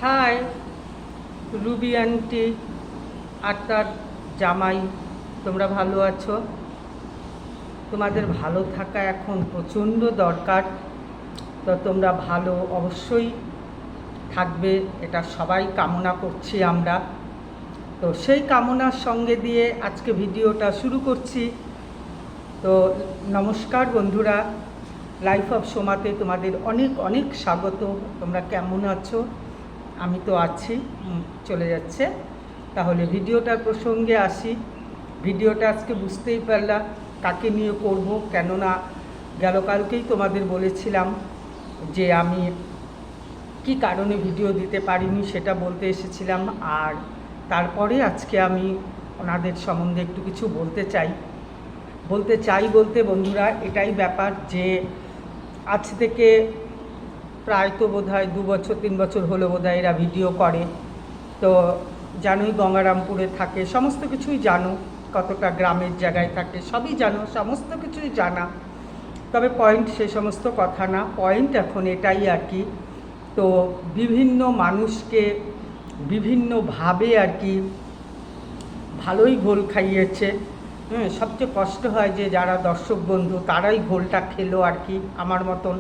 High Ruby aunty আর তার জামাই, তোমরা ভালো আছো? তোমাদের ভালো থাকা এখন প্রচণ্ড দরকার। তো তোমরা ভালো অবশ্যই থাকবে, এটা সবাই কামনা করছি আমরা। তো সেই কামনার সঙ্গে দিয়ে আজকে ভিডিওটা শুরু করছি। তো নমস্কার বন্ধুরা, লাইফ অফ সোমাতে তোমাদের অনেক অনেক স্বাগত। তোমরা কেমন আছো? আমি তো আছি, চলে যাচ্ছে। তাহলে ভিডিওটার প্রসঙ্গে আসি। ভিডিওটা আজকে বুঝতেই পারলাম কাকে নিয়ে করব, কেননা গেল কালকেই তোমাদের বলেছিলাম যে আমি কি কারণে ভিডিও দিতে পারিনি সেটা বলতে এসেছিলাম। আর তারপরে আজকে আমি ওনাদের সম্বন্ধে একটু কিছু বলতে চাই বলতে বন্ধুরা এটাই ব্যাপার যে আজ থেকে প্রায় তো বোধহয় 2 বছর 3 বছর হলো বোধহয় এরা ভিডিও করে। তো জানোই গঙ্গারামপুরে থাকে, সমস্ত কিছুই জানো, কতটা গ্রামের জায়গায় থাকে সবই জানো, সমস্ত কিছুই জানা। তবে পয়েন্ট সে সমস্ত কথা না, পয়েন্ট এখন এটাই আর কি। তো বিভিন্ন মানুষকে বিভিন্নভাবে আর কি ভালোই ঘোল খাইয়েছে। সবচেয়ে কষ্ট হয় যে যারা দর্শক বন্ধু তারাই ঘোলটা খেলো আর কি, আমার মতন।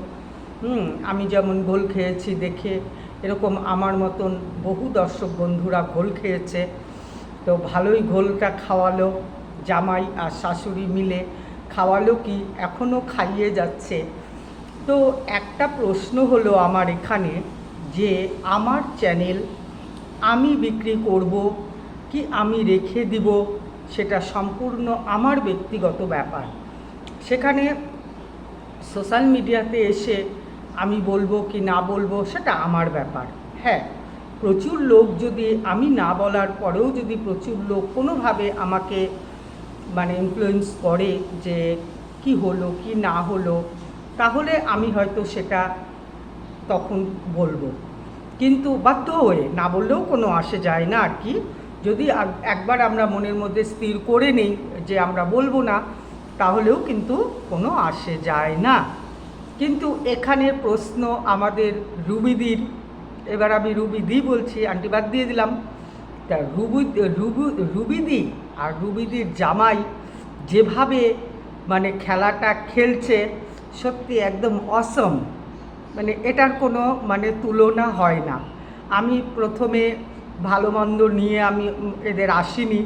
আমি যেমন ঘোল খেয়েছি দেখে, এরকম আমার মতন বহু দর্শক বন্ধুরা ঘোল খেয়েছে। তো ভালোই ঘোলটা খাওয়ালো, জামাই আর শাশুড়ি মিলে খাওয়ালো, কি এখনও খাইয়ে যাচ্ছে। তো একটা প্রশ্ন হলো আমার এখানে যে আমার চ্যানেল আমি বিক্রি করব কি আমি রেখে দিব, সেটা সম্পূর্ণ আমার ব্যক্তিগত ব্যাপার। সেখানে সোশ্যাল মিডিয়াতে এসে আমি বলবো কি না বলবো সেটা আমার ব্যাপার। হ্যাঁ, প্রচুর লোক যদি, আমি না বলার পরেও যদি প্রচুর লোক কোনোভাবে আমাকে ইনফ্লুয়েন্স করে যে কি হলো কি না হলো, তাহলে আমি হয়তো সেটা তখন বলবো। কিন্তু বাধ্য হয়ে না বললেও কোনো আসে যায় না আর কি। যদি একবার আমরা মনের মধ্যে স্থির করে নিই যে আমরা বলবো না, তাহলেও কিন্তু কোনো আসে যায় না। কিন্তু এখানের প্রশ্ন আমাদের রুবিদির, এবার আমি রুবিদি বলছি, আন্টি বাদ দিয়ে দিলাম। তা রুবিদি আর রুবিদির জামাই যেভাবে খেলাটা খেলছে, সত্যি একদম অসম। এটার কোনো তুলনা হয় না। আমি প্রথমে ভালো মন্দ নিয়ে আমি এদের আসিনি,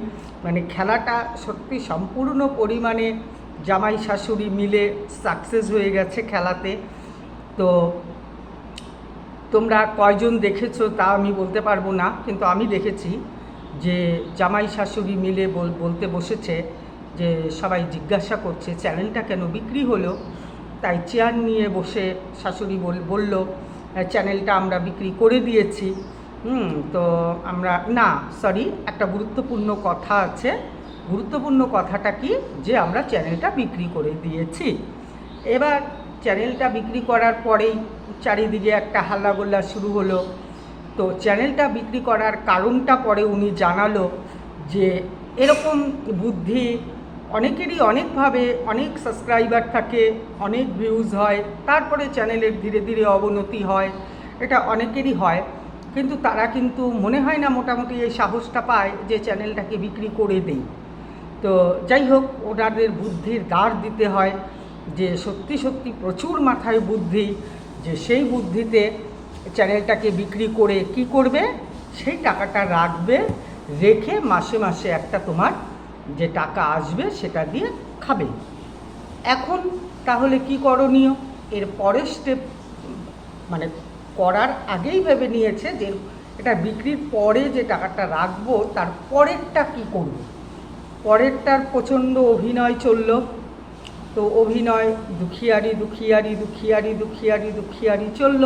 খেলাটা সত্যি সম্পূর্ণ পরিমাণে জামাই শাশুড়ি মিলে সাকসেস হয়ে গেছে খেলাতে। তো তোমরা কয়জন দেখেছো তা আমি বলতে পারবো না, কিন্তু আমি দেখেছি যে জামাই শাশুড়ি মিলে বলতে বসেছে যে সবাই জিজ্ঞাসা করছে চ্যানেলটা কেন বিক্রি হলো। তাই চেয়ার নিয়ে বসে শাশুড়ি বলল চ্যানেলটা আমরা বিক্রি করে দিয়েছি। তো আমরা না, সরি, একটা গুরুত্বপূর্ণ কথা আছে। গুরুত্বপূর্ণ কথাটা কি, যে আমরা চ্যানেলটা বিক্রি করে দিয়েছি। এবার চ্যানেলটা বিক্রি করার পরেই চারিদিকে একটা হাল্লাগোল্লা শুরু হলো। তো চ্যানেলটা বিক্রি করার কারণটা পরে উনি জানালো যে এরকম বুদ্ধি অনেকেরই অনেকভাবে, অনেক সাবস্ক্রাইবার থাকে, অনেক ভিউজ হয়, তারপরে চ্যানেলের ধীরে ধীরে অবনতি হয়, এটা অনেকেরই হয়। কিন্তু তারা কিন্তু মনে হয় না মোটামুটি এই সাহসটা পায় যে চ্যানেলটাকে বিক্রি করে দেই। তো যাই হোক, ওনাদের বুদ্ধির দাঁড় দিতে হয় যে সত্যি সত্যি প্রচুর মাথায় বুদ্ধি, যে সেই বুদ্ধিতে চ্যানেলটাকে বিক্রি করে কি করবে, সেই টাকাটা রাখবে, রেখে মাসে মাসে একটা তোমার যে টাকা আসবে সেটা দিয়ে খাবে। এখন তাহলে কি করণীয়? এর পরের স্টেপ করার আগেই ভেবে নিয়েছে যে এটা বিক্রির পরে যে টাকাটা রাখবো তার পরেরটা কী করব। পরেরটার প্রচণ্ড অভিনয় চলল। তো অভিনয় দুখিয়ারি চলল।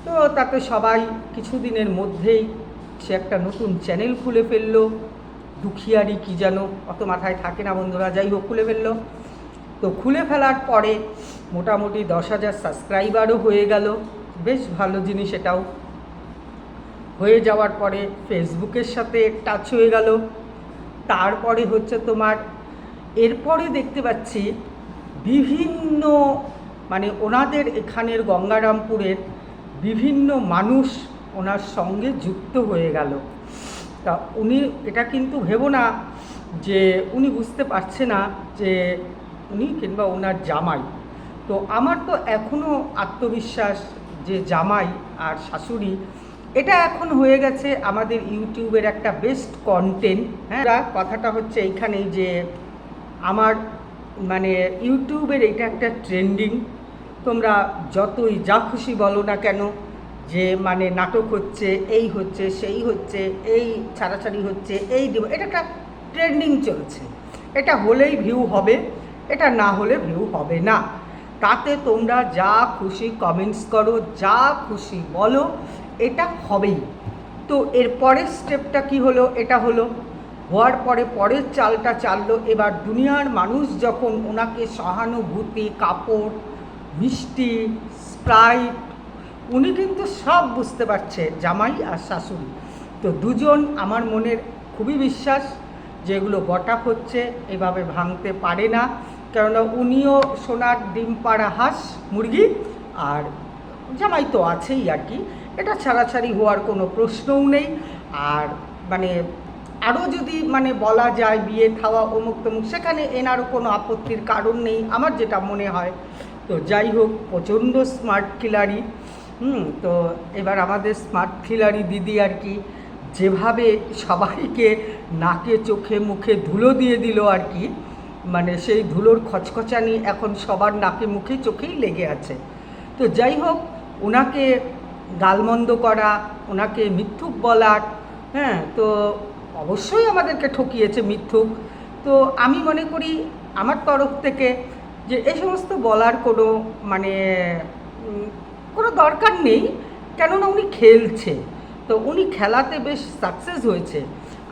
তো তাতে সবাই কিছুদিনের মধ্যেই সে একটা নতুন চ্যানেল খুলে ফেললো। দুখিয়ারি কি যেন অত মাথায় থাকে না বন্ধুরা, যাই হোক খুলে ফেললো। তো খুলে ফেলার পরে মোটামুটি 10,000 সাবস্ক্রাইবারও হয়ে গেল, বেশ ভালো জিনিস এটাও। হয়ে যাওয়ার পরে ফেসবুকের সাথে টাচ হয়ে গেল। তারপরে হচ্ছে তোমার এরপরে দেখতে পাচ্ছি বিভিন্ন ওনাদের এখানের গঙ্গারামপুরের বিভিন্ন মানুষ ওনার সঙ্গে যুক্ত হয়ে গেল। তা উনি এটা কিন্তু ভেবো না যে উনি বুঝতে পারছে না যে উনি কিংবা ওনার জামাই। তো আমার তো এখনও আত্মবিশ্বাস যে জামাই আর শাশুড়ি এটা এখন হয়ে গেছে আমাদের ইউটিউবের একটা বেস্ট কন্টেন্ট। হ্যাঁ, কথাটা হচ্ছে এইখানেই যে আমার মানে ইউটিউবের এটা একটা ট্রেন্ডিং। তোমরা যতই যা খুশি বলো না কেন যে মানে নাটক হচ্ছে, এই হচ্ছে, সেই হচ্ছে, এই ছাড়াছাড়ি হচ্ছে, এই এটা একটা ট্রেন্ডিং চলছে। এটা হলেই ভিউ হবে, এটা না হলে ভিউ হবে না। তাতে তোমরা যা খুশি কমেন্টস করো, যা খুশি বলো, এটা হবেই। তো এর পরের স্টেপটা কি হলো? এটা হলো হওয়ার পরে পরের চালটা চাললো। এবার দুনিয়ার মানুষ যখন ওনাকে সহানুভূতি, কাপড়, মিষ্টি, স্প্রাইট, উনি কিন্তু সব বুঝতে পারছে, জামাই আর শাশুড়ি। তো দুজন আমার মনের খুবই বিশ্বাস যে এগুলো গটাপ হচ্ছে, এভাবে ভাঙতে পারে না। কেননা উনিও সোনার ডিম পাড়া হাঁস মুরগি, আর জামাই তো আছেই আর কি। এটা ছাড়াছাড়ি হওয়ার কোনো প্রশ্নও নেই। আর মানে আরও যদি মানে বলা যায় বিয়ে খাওয়া অমুক তমুক, সেখানে এনারও কোনো আপত্তির কারণ নেই আমার যেটা মনে হয়। তো যাই হোক, প্রচণ্ড স্মার্ট খিলাড়ি। তো এবার আমাদের স্মার্ট খিলাড়ি দিদি আর কি যেভাবে সবাইকে নাকে চোখে মুখে ধুলো দিয়ে দিল আর কি, মানে সেই ধুলোর খচখচানি এখন সবার নাকে মুখে চোখেই লেগে আছে। তো যাই হোক, ওনাকে গালমন্দ করা, ওনাকে মিথ্যুক বলার, হ্যাঁ, তো অবশ্যই আমাদেরকে ঠকিয়েছে মিথ্যুক। তো আমি মনে করি আমার তরফ থেকে যে এই সমস্ত বলার কোনো মানে কোনো দরকার নেই। কেননা উনি খেলছে, তো উনি খেলাতে বেশ সাকসেস হয়েছে।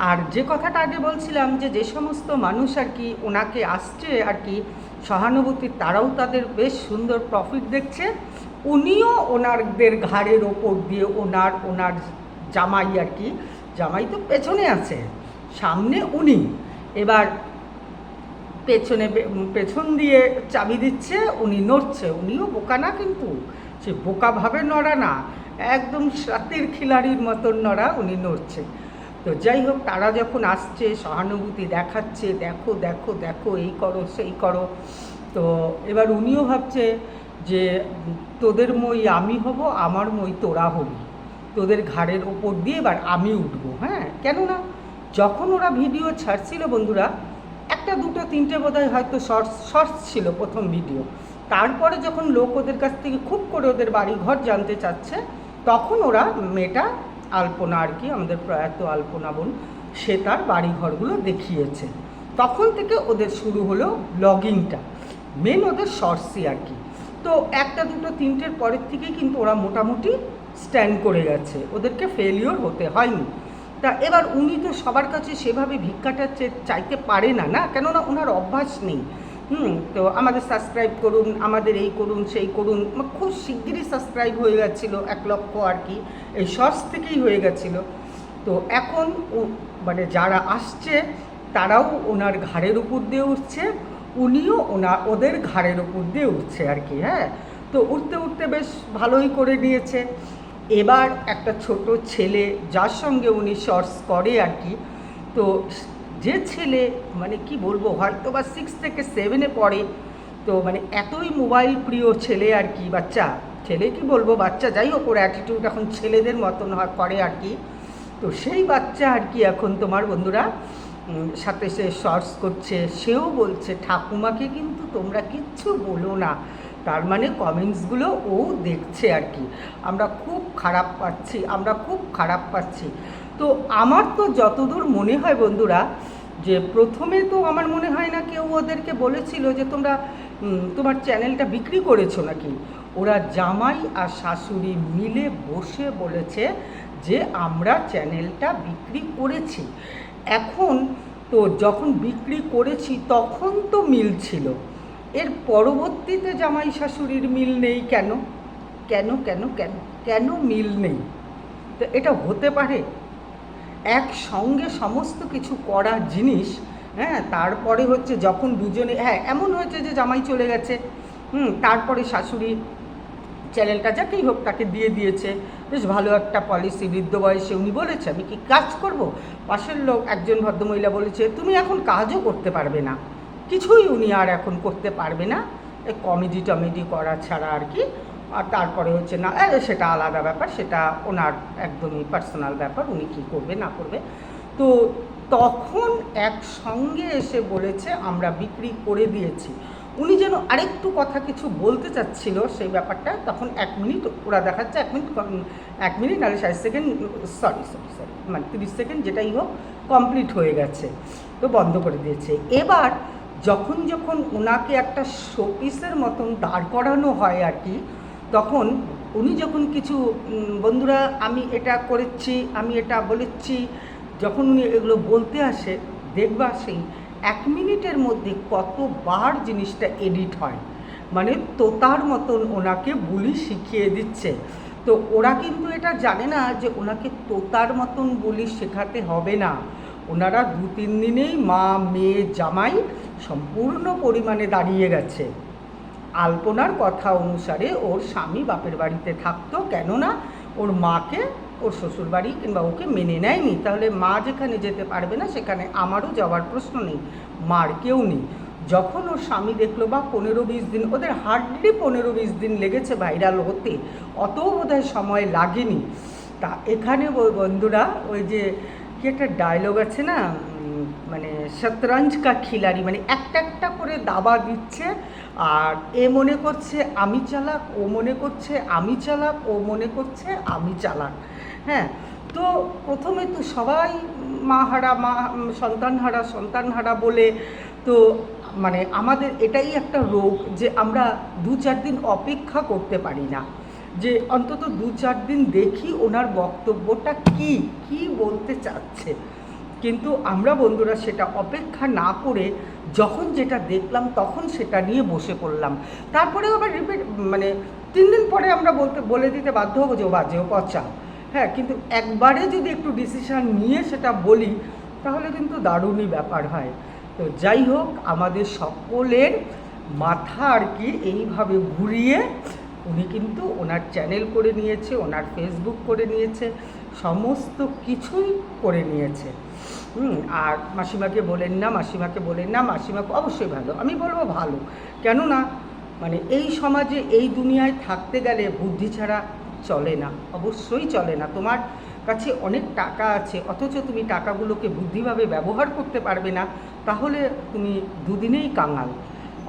আর যে কথাটা আগে বলছিলাম যে সমস্ত মানুষ আর কি ওনাকে আসছে আর কি সহানুভূতি, তারাও তাদের বেশ সুন্দর প্রফিট দেখছে। উনিও ওনারদের ঘাড়ের ওপর দিয়ে ওনার জামাই আর কি, জামাই তো পেছনে আছে, সামনে উনি, এবার পেছন দিয়ে চাবি দিচ্ছে, উনি নড়ছে। উনিও বোকা না, কিন্তু সে বোকাভাবে নড়া না, একদম সাতের খিলাড়ির মতন নড়া, উনি নড়ছে। তো যাই হোক, তারা যখন আসছে সহানুভূতি দেখাচ্ছে, দেখো দেখো দেখো, এই করো সেই করো। তো এবার উনিও ভাবছে যে তোদের মই আমি হব, আমার মই তোরা হবি, তোদের ঘাড়ের ওপর দিয়ে এবার আমি উঠবো। হ্যাঁ, কেননা যখন ওরা ভিডিও ছাড়ছিল বন্ধুরা, একটা দুটো তিনটে বোধহয় হয়তো শর্টস ছিল প্রথম ভিডিও। তারপরে যখন লোক ওদের কাছ থেকে খুব করে ওদের বাড়ি ঘর জানতে চাচ্ছে, তখন ওরা মেয়েটা আলপনা আর কি, আমাদের প্রয়াত আলপনা বোন, সে তার বাড়িঘরগুলো দেখিয়েছে। তখন থেকে ওদের শুরু হলো ব্লগিংটা, মেন ওদের শর্টসই আর কি। তো একটা দুটো তিনটের পরের থেকেই কিন্তু ওরা মোটামুটি স্ট্যান্ড করে গেছে, ওদেরকে ফেলিওর হতে হয়নি। তা এবার উনি তো সবার কাছে সেভাবে ভিক্ষাটা চাইতে পারে না, না, কেননা ওনার অভ্যাস নেই। তো আমাদের সাবস্ক্রাইব করুন, আমাদের এই করুন সেই করুন, খুব শিগগিরই সাবস্ক্রাইব হয়ে গেছিলো 1 লক্ষ আর কি, এই শর্টস থেকেই হয়ে গেছিলো। তো এখন মানে যারা আসছে তারাও ওনার ঘাড়ের উপর দিয়ে উঠছে, উনিও ওদের ঘাড়ের উপর দিয়ে উঠছে আর কি। হ্যাঁ, তো উঠতে উঠতে বেশ ভালোই করে নিয়েছে। এবার একটা ছোট ছেলে যার সঙ্গে উনি শর্টস করে আর কি, তো যে ছেলে মানে কি বলবো, হয়তো বা 6 থেকে 7-এ পড়ে, তো মানে এতই মোবাইল প্রিয় ছেলে আর কি, বাচ্চা ছেলে কি বলবো, বাচ্চা, যাই হোক, ওর অ্যাটিটিউড এখন ছেলেদের মতন করে আর কি। তো সেই বাচ্চা আর কি এখন তোমার বন্ধুরা সাথে সে শর্টস করছে, সেও বলছে ঠাকুমাকে কিন্তু তোমরা কিচ্ছু বলো না, তার মানে কমেন্টসগুলো ও দেখছে আর কি, আমরা খুব খারাপ পাচ্ছি, আমরা খুব খারাপ পাচ্ছি। তো আমার তো যতদূর মনে হয় বন্ধুরা, যে প্রথমে তো আমার মনে হয় না কেউ ওদেরকে বলেছিল যে তোমরা তোমার চ্যানেলটা বিক্রি করেছো নাকি। ওরা জামাই আর শাশুড়ি মিলে বসে বলেছে যে আমরা চ্যানেলটা বিক্রি করেছি। এখন তো যখন বিক্রি করেছি তখন তো মিল ছিল, এর পরবর্তীতে জামাই শাশুড়ির মিল নেই কেন? কেন কেন কেন কেন মিল নেই? তো এটা হতে পারে? একসঙ্গে সমস্ত কিছু করা জিনিস, হ্যাঁ, তারপরে হচ্ছে যখন দুজনে, হ্যাঁ, এমন হয়েছে যে জামাই চলে গেছে, তারপরে শাশুড়ি চ্যানেলটা যাকেই হোক তাকে দিয়ে দিয়েছে, বেশ ভালো একটা পলিসি, বৃদ্ধ বয়সে উনি বলেছে আমি কি কাজ করব। পাশের লোক একজন ভদ্রমহিলা বলেছে তুমি এখন কাজও করতে পারবে না, কিছুই উনি আর এখন করতে পারবে না, এই কমেডি টমেডি করা ছাড়া আর কি। আর তারপরে হচ্ছে না, সেটা আলাদা ব্যাপার, সেটা ওনার একদমই পার্সোনাল ব্যাপার, উনি কী করবে না করবে। তো তখন একসঙ্গে এসে বলেছে আমরা বিক্রি করে দিয়েছি। উনি যেন আরেকটু কথা কিছু বলতে চাচ্ছিল সেই ব্যাপারটা, তখন 1 মিনিট ওরা দেখাচ্ছে 1 মিনিট নাহলে 60 সেকেন্ড, সরি মানে 30 সেকেন্ড যেটাই হোক কমপ্লিট হয়ে গেছে, তো বন্ধ করে দিয়েছে। এবার যখন ওনাকে একটা শোপিসের মতন দাঁড় করানো হয় আর কি, তখন উনি যখন কিছু বন্ধুরা আমি এটা করেছি, আমি এটা বলেছি, যখন উনি এগুলো বলতে আসে দেখবা সেই 1 মিনিটের মধ্যে কতবার জিনিসটা এডিট হয়, মানে তোতার মতন ওনাকে বুলি শিখিয়ে দিচ্ছে। তো ওরা কিন্তু এটা জানে না যে ওনাকে তোতার মতন বুলি শেখাতে হবে না, ওনারা 2-3 দিনেই মা মেয়ে জামাই সম্পূর্ণ পরিমাণে দাঁড়িয়ে গেছে। আলপনার কথা অনুসারে ওর স্বামী বাপের বাড়িতে থাকতো, কেননা ওর মাকে ওর শ্বশুরবাড়ি কিংবা ওকে মেনে নেয়নি, তাহলে মা যেখানে যেতে পারবে না সেখানে আমারও যাওয়ার প্রশ্ন নেই, মার কেউ নেই। যখন ওর স্বামী দেখলো বা 15-20 দিন, ওদের হার্ডলি 15-20 দিন লেগেছে ভাইরাল হতে, অতও বোধহয় সময় লাগেনি। তা এখানে বন্ধুরা ওই যে কি একটা ডায়লগ আছে না, মানে শতরঞ্জ কা খিলাড়ি, মানে একটা করে দাবা দিচ্ছে, আর এ মনে করছে আমি চালাক, ও মনে করছে আমি চালাক, ও মনে করছে আমি চালাক। হ্যাঁ, তো প্রথমে তো সবাই সন্তান হারা বলে, তো মানে আমাদের এটাই একটা রোগ যে আমরা 2-4 দিন অপেক্ষা করতে পারি না, যে অন্তত 2-4 দিন দেখি ওনার বক্তব্যটা কি বলতে চাচ্ছে। কিন্তু আমরা বন্ধুরা সেটা অপেক্ষা না করে যখন যেটা দেখলাম তখন সেটা নিয়ে বসে পড়লাম। তারপরেও আবার মানে 3 দিন পরে আমরা বলে দিতে বাধ্য হবো যে ও বাজে, ও পচা। হ্যাঁ, কিন্তু একবারে যদি একটু ডিসিশান নিয়ে সেটা বলি তাহলে কিন্তু দারুণই ব্যাপার হয়। তো যাই হোক, আমাদের সকলের মাথা আর কি এইভাবে ঘুরিয়ে উনি কিন্তু ওনার চ্যানেল করে নিয়েছে, ওনার ফেসবুক করে নিয়েছে, সমস্ত কিছুই করে নিয়েছে। আর মাসিমাকে বলেন না, মাসিমা অবশ্যই ভালো, আমি বলবো ভালো, কেননা মানে এই সমাজে এই দুনিয়ায় থাকতে গেলে বুদ্ধি ছাড়া চলে না, অবশ্যই চলে না। তোমার কাছে অনেক টাকা আছে অথচ তুমি টাকাগুলোকে বুদ্ধিভাবে ব্যবহার করতে পারবে না, তাহলে তুমি দুদিনেই কাঙাল।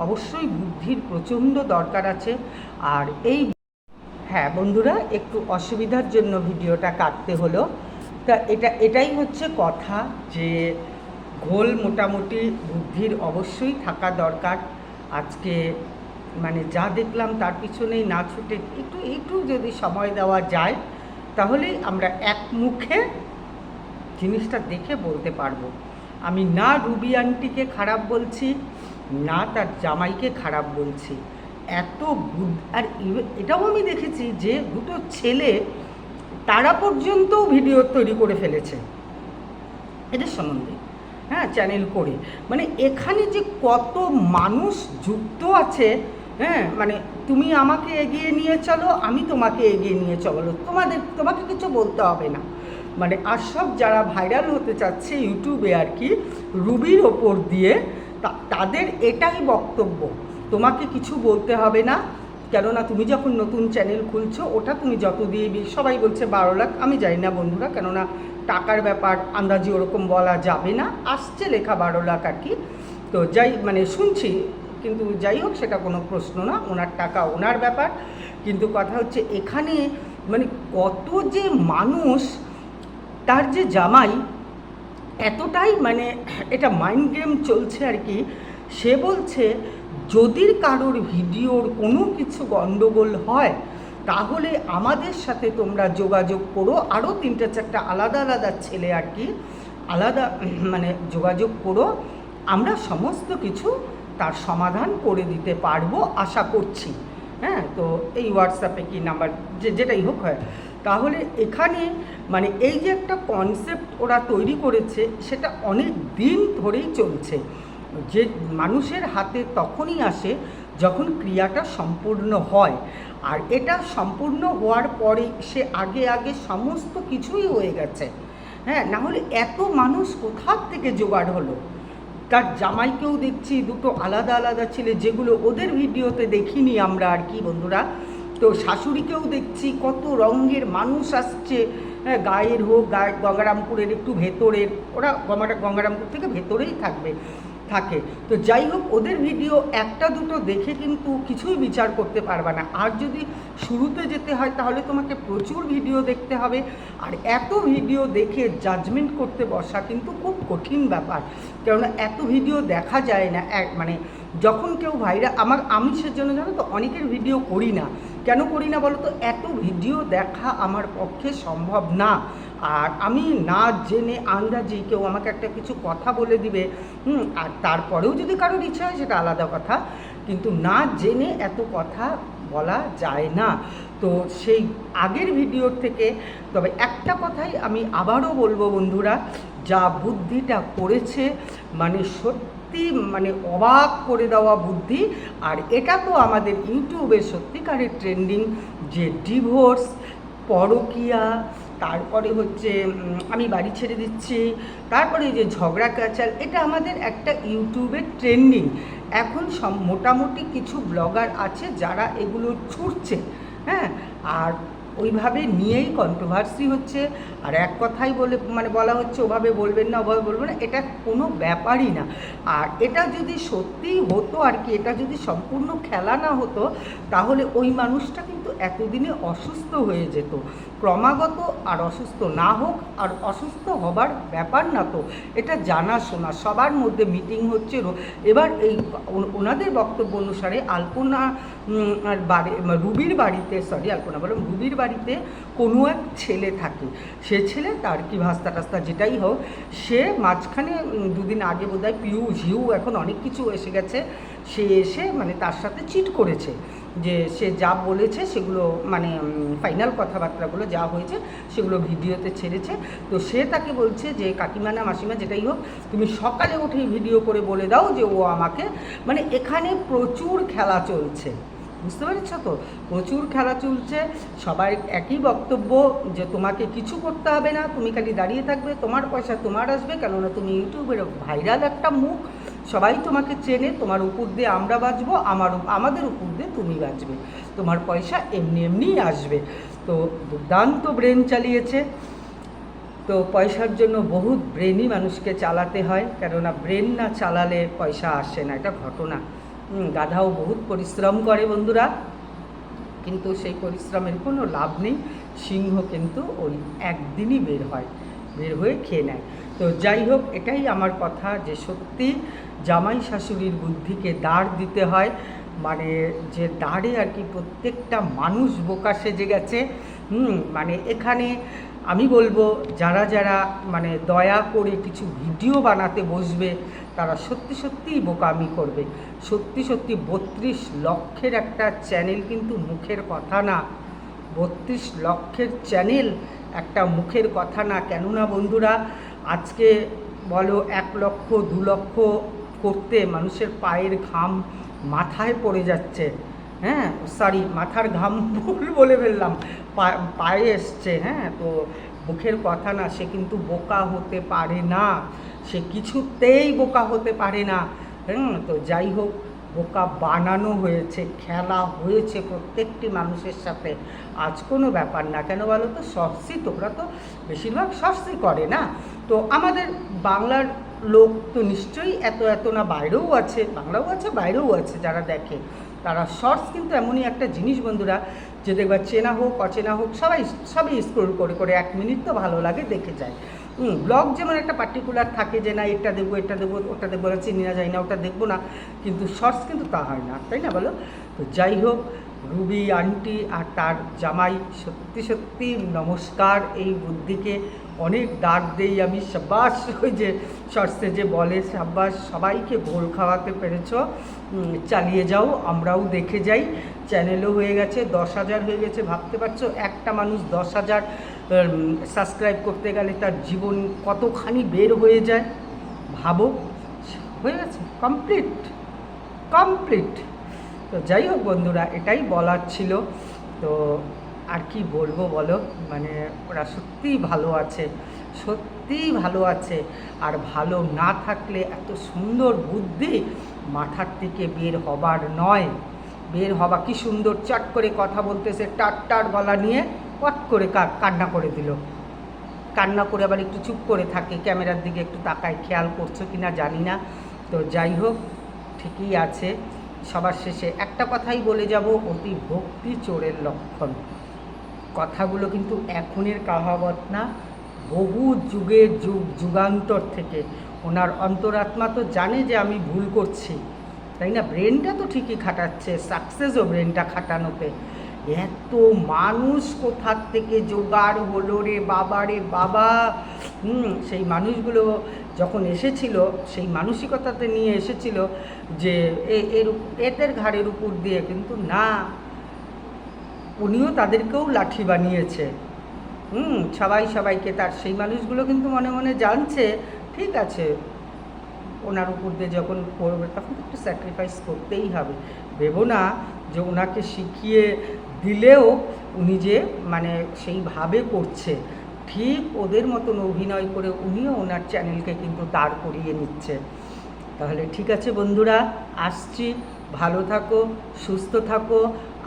অবশ্যই বুদ্ধির প্রচণ্ড দরকার আছে। আর এই হ্যাঁ বন্ধুরা, একটু অসুবিধার জন্য ভিডিওটা কাটতে হলো। তা এটাই হচ্ছে কথা, যে ঘোল মোটামুটি বুদ্ধির অবশ্যই থাকা দরকার। আজকে মানে যা দেখলাম তার পিছনেই না ছুটে একটু যদি সময় দেওয়া যায় তাহলেই আমরা এক মুখে জিনিসটা দেখে বলতে পারবো। আমি না রুবি আন্টিকে খারাপ বলছি, না তার জামাইকে খারাপ বলছি, এত আর এটাও আমি দেখেছি যে 2টো ছেলে তারা পর্যন্তও ভিডিও তৈরি করে ফেলেছে এদের সম্বন্ধে, হ্যাঁ, চ্যানেল করে। মানে এখানে যে কত মানুষ যুক্ত আছে, হ্যাঁ, মানে তুমি আমাকে এগিয়ে নিয়ে চলো, আমি তোমাকে এগিয়ে নিয়ে চলো, তোমাকে কিছু বলতে হবে না। মানে আর সব যারা ভাইরাল হতে চাচ্ছে ইউটিউবে আর কি, রুবির ওপর দিয়ে, তাদের এটাই বক্তব্য, তোমাকে কিছু বলতে হবে না, কেননা তুমি যখন নতুন চ্যানেল খুলছো ওটা তুমি যত দিয়ে সবাই বলছে 12 লাখ, আমি জানি না বন্ধুরা, কেননা টাকার ব্যাপার আন্দাজি ওরকম বলা যাবে না, আসছে লেখা 12 লাখ আর কি। তো মানে শুনছি, কিন্তু যাই হোক সেটা কোনো প্রশ্ন না, ওনার টাকা ওনার ব্যাপার। কিন্তু কথা হচ্ছে এখানে মানে কত যে মানুষ, তার যে জামাই এতটাই মানে এটা মাইন্ড গেম চলছে আর কি। সে বলছে যদি কারোর ভিডিওর কোনো কিছু গণ্ডগোল হয় তাহলে আমাদের সাথে তোমরা যোগাযোগ করো, আরও 3-4টা আলাদা ছেলে আর কি, আলাদা মানে যোগাযোগ করো, আমরা সমস্ত কিছু তার সমাধান করে দিতে পারবো আশা করছি। হ্যাঁ, তো এই হোয়াটসঅ্যাপে কি নাম্বার যেটাই হোক হয়। তাহলে এখানে মানে এই যে একটা কনসেপ্ট ওরা তৈরি করেছে সেটা অনেক দিন ধরেই চলছে, যে মানুষের হাতে তখনই আসে যখন ক্রিয়াটা সম্পূর্ণ হয়। আর এটা সম্পূর্ণ হওয়ার পরে সে আগে আগে সমস্ত কিছুই হয়ে গেছে, হ্যাঁ, না হলে এত মানুষ কোথার থেকে জোগাড় হলো। তার জামাইকেও দেখছি দুটো আলাদা আলাদা ছেলে, যেগুলো ওদের ভিডিওতে দেখিনি আমরা আর কি বন্ধুরা। তো শাশুড়িকেও দেখছি কত রঙের মানুষ আসছে, হ্যাঁ, গায়ের হোক, গঙ্গারামপুরের একটু ভেতরের, ওরা গঙ্গারামপুর থেকে ভেতরেই থাকে। তো যাই হোক, ওদের ভিডিও একটা দুটো দেখে কিন্তু কিছুই বিচার করতে পারবে না। আর যদি শুরুতে যেতে হয় তাহলে তোমাকে প্রচুর ভিডিও দেখতে হবে, আর এত ভিডিও দেখে জাজমেন্ট করতে বসা কিন্তু খুব কঠিন ব্যাপার। কেননা এত ভিডিও দেখা যায় না, মানে যখন কেউ আমি সেজন্য জানো তো অনেকের ভিডিও করি না। কেন করি না বলো তো? এত ভিডিও দেখা আমার পক্ষে সম্ভব না। আর আমি না জেনে আন্দাজে কেউ আমাকে একটা কিছু কথা বলে দিবে, আর তারপরেও যদি কারোর ইচ্ছা হয় সেটা আলাদা কথা, কিন্তু না জেনে এত কথা বলা যায় না। তো সেই আগের ভিডিওর থেকে তবে একটা কথাই আমি আবারও বলবো বন্ধুরা, যা বুদ্ধিটা করেছে মানে সত্যি মানে অবাক করে দেওয়া বুদ্ধি। আর এটা তো আমাদের ইউটিউবের সত্যিকারের ট্রেন্ডিং, যে ডিভোর্স, পরকীয়া, তারপরে হচ্ছে আমি বাড়ি ছেড়ে দিচ্ছি, তারপরে যে ঝগড়া ক্যাচাল, এটা আমাদের একটা ইউটিউবের ট্রেন্ডিং। এখন মোটামুটি কিছু ব্লগার আছে যারা এগুলো ছুটছে, হ্যাঁ, আর ওইভাবে নিয়েই কন্ট্রোভার্সি হচ্ছে। আর এক কথাই বলা হচ্ছে ওভাবে বলবেন না, ওভাবে বলবেন না, এটা কোনো ব্যাপারই না। আর এটা যদি সত্যিই হতো আর কি, এটা যদি সম্পূর্ণ খেলা না হতো, তাহলে ওই মানুষটা কিন্তু এতদিনে অসুস্থ হয়ে যেত ক্রমাগত। আর অসুস্থ না হোক, আর অসুস্থ হবার ব্যাপার না তো, এটা জানাশোনা, সবার মধ্যে মিটিং হচ্ছে। এবার এই ওনাদের বক্তব্য অনুসারে আলপনা রুবির বাড়িতে, রুবির বাড়িতে কোনো এক ছেলে থাকে, সে ছেলে তার কি ভাস্তা টাস্তা যেটাই হোক, সে মাঝখানে দুদিন আগে বোধহয় ঝিউ এখন অনেক কিছু এসে গেছে, সে এসে মানে তার সাথে চিট করেছে, যে সে যা বলেছে সেগুলো মানে ফাইনাল কথাবার্তাগুলো যা হয়েছে সেগুলো ভিডিওতে ছেড়েছে। তো সে তাকে বলছে যে কাকিমা না মাসিমা যেটাই হোক, তুমি সকালে উঠেই ভিডিও করে বলে দাও যে ও আমাকে, মানে এখানে প্রচুর খেলা চলছে, বুঝতে পেরেছ তো? প্রচুর খেলা চলছে, সবাই একই বক্তব্য যে তোমাকে কিছু করতে হবে না, তুমি খালি দাঁড়িয়ে থাকবে, তোমার পয়সা তোমার আসবে, কেননা তুমি ইউটিউবের ভাইরাল একটা মুখ, সবাই তোমাকে চেনে, তোমার উপর দিয়ে আমরা বাঁচবো, আমাদের উপর দিয়ে তুমি বাঁচবে, তোমার পয়সা এমনি এমনিই আসবে। তো দুর্দান্ত ব্রেন চালিয়েছে। তো পয়সার জন্য বহুত ব্রেনই মানুষকে চালাতে হয়, কেননা ব্রেন না চালালে পয়সা আসে না, এটা ঘটনা। গাধাও বহুত পরিশ্রম করে বন্ধুরা, কিন্তু সেই পরিশ্রমের কোনো লাভ নেই। সিংহ কিন্তু ওই একদিনই বের হয়ে খেয়ে নেয়। তো যাই হোক, এটাই আমার কথা, যে সত্যি জামাই শাশুড়ির বুদ্ধিকে দাঁড় দিতে হয়, মানে যে দাঁড়ে আর কি প্রত্যেকটা মানুষ বোকা সেজে গেছে। মানে এখানে আমি বলবো যারা মানে দয়া করে কিছু ভিডিও বানাতে বসবে, তারা সত্যিই বোকামি করবে। সত্যি 32 লক্ষের একটা চ্যানেল কিন্তু মুখের কথা না, 32 লক্ষের চ্যানেল একটা মুখের কথা না। কেননা বন্ধুরা, আজকে বলো 1 লক্ষ 2 লক্ষ করতে মানুষের পায়ের ঘাম মাথায় পড়ে যাচ্ছে, হ্যাঁ, মাথার ঘাম বলে ফেললাম, পায়ে এসছে, হ্যাঁ। তো মুখের কথা না, সে কিন্তু বোকা হতে পারে না, সে কিছুতেই বোকা হতে পারে না। তো যাই হোক, বোকা বানানো হয়েছে, খেলা হয়েছে প্রত্যেকটি মানুষের সাথে। আজ কোনো ব্যাপার না, কেন বলো তো? শর্টসই, তোমরা তো বেশিরভাগ শর্টসই করে না। তো আমাদের বাংলার লোক তো নিশ্চয়ই এত না, বাইরেও আছে, বাংলাও আছে বাইরেও আছে, যারা দেখে তারা শর্টস কিন্তু এমনই একটা জিনিস বন্ধুরা, যে দেখবা চেনা হোক অচেনা হোক সবাই স্ক্রোল করে 1 মিনিট তো ভালো লাগে, দেখে যায়। ব্লগ যেমন একটা পার্টিকুলার থাকে যে না এটা দেখবো ওটা দেখবো না, চিনি না যাই না, ওটা দেখবো না, কিন্তু শর্টস কিন্তু তা হয় না, তাই না বলো? তো যাই হোক, রুবি আন্টি আর তার জামাই সত্যি নমস্কার। এই বুদ্ধিকে অনেক ডাক দেই আমি, সাব্বাস। ওই যে শর্টসে যে বলে সাব্বাস, সবাইকে ভোল খাওয়াতে পেরেছ, চালিয়ে যাও, আমরাও দেখে যাই। চ্যানেলও হয়ে গেছে 10,000 হয়ে গেছে, ভাবতে পারছো? একটা মানুষ 10,000 সাবস্ক্রাইব করতে গেলে তার জীবন কতখানি বের হয়ে যায়, ভাবো। হয়ে গেছে, কমপ্লিট। তো যাই হোক বন্ধুরা, এটাই বলার ছিল। তো আর কি বলবো বলো, মানে ওরা সত্যিই ভালো আছে, সত্যিই ভালো আছে। আর ভালো না থাকলে এত সুন্দর বুদ্ধি মাথার থেকে বের হবার নয়। বের হবা কি সুন্দর চট করে কথা বলতেছে, টাট গলা নিয়ে পট করে কান্না করে দিল। কান্না করে আবার একটু চুপ করে থাকে, ক্যামেরার দিকে একটু তাকায়, খেয়াল করছো কি না জানি না। তো যাই হোক, ঠিকই আছে। সবার শেষে একটা কথাই বলে যাব, অতি ভক্তি চোরের লক্ষণ। কথাগুলো কিন্তু এখনের কাহাবত না, বহু যুগান্তর থেকে। ওনার অন্তরাত্মা তো জানে যে আমি ভুল করছি, তাই না? ব্রেনটা তো ঠিকই খাটাচ্ছে, সাকসেসও ব্রেনটা খাটানোতে। এত মানুষ কোথার থেকে জোগাড় হলো রে বাবা। সেই মানুষগুলো যখন এসেছিল, সেই মানসিকতাতে নিয়ে এসেছিল যে এদের ঘাড়ের উপর দিয়ে, কিন্তু না, উনিও তাদেরকেও লাঠি বানিয়েছে। সবাইকে তার সেই মানুষগুলো কিন্তু মনে মনে জানছে, ঠিক আছে, ওনার উপর দিয়ে যখন করবে তখন একটু স্যাক্রিফাইস করতেই হবে। ভেবো না যে ওনাকে শিখিয়ে দিলেও উনি যে মানে সেইভাবে করছে। ঠিক ওদের মতন অভিনয় করে উনিও ওনার চ্যানেলকে কিন্তু দাঁড় করিয়ে নিচ্ছে। তাহলে ঠিক আছে বন্ধুরা, আসছি। ভালো থাকো, সুস্থ থাকো।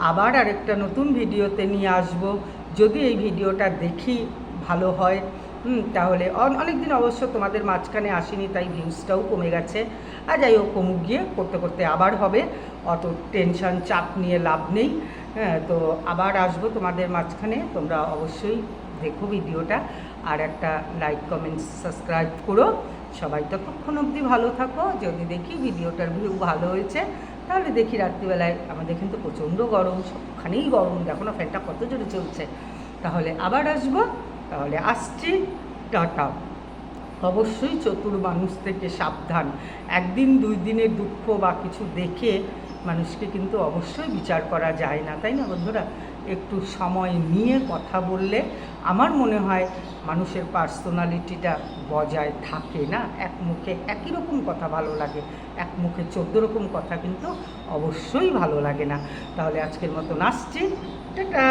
আবার আরেকটা নতুন ভিডিওতে নিয়ে আসব। যদি এই ভিডিওটা দেখি ভালো হয়, তাহলে অনেক দিন অবশ্য তোমাদের মাঝখানে আসেনি, তাই ভিউজটাও কমে গেছে। আর যাই হোক, কমুক গিয়ে করতে করতে আবার হবে, অত টেনশন চাপ নিয়ে লাভ নেই। হ্যাঁ, তো আবার আসবো তোমাদের মাঝখানে। তোমরা অবশ্যই দেখো ভিডিওটা, আর একটা লাইক কমেন্ট সাবস্ক্রাইব করো। সবাই ততক্ষণ অবধি ভালো থাকো। যদি দেখি ভিডিওটার ভিউ ভালো হয়েছে, তাহলে দেখি রাত্রিবেলায়, আমাদের কিন্তু প্রচণ্ড গরম, সবখানেই গরম, দেখো না ফ্যানটা কত জোরে চলছে। তাহলে আবার আসবো, তাহলে আসছি, টাটা। অবশ্যই চতুর মানুষ থেকে সাবধান। একদিন 2 দিনের দুঃখ বা কিছু দেখে মানুষকে কিন্তু অবশ্যই বিচার করা যায় না, তাই না বন্ধুরা? একটু সময় নিয়ে কথা বললে আমার মনে হয় মানুষের পার্সোনালিটিটা বজায় থাকে না। এক মুখে একই রকম কথা ভালো লাগে, এক মুখে 14 রকম কথা কিন্তু অবশ্যই ভালো লাগে না। তাহলে আজকের মতন আসছি, টাটা।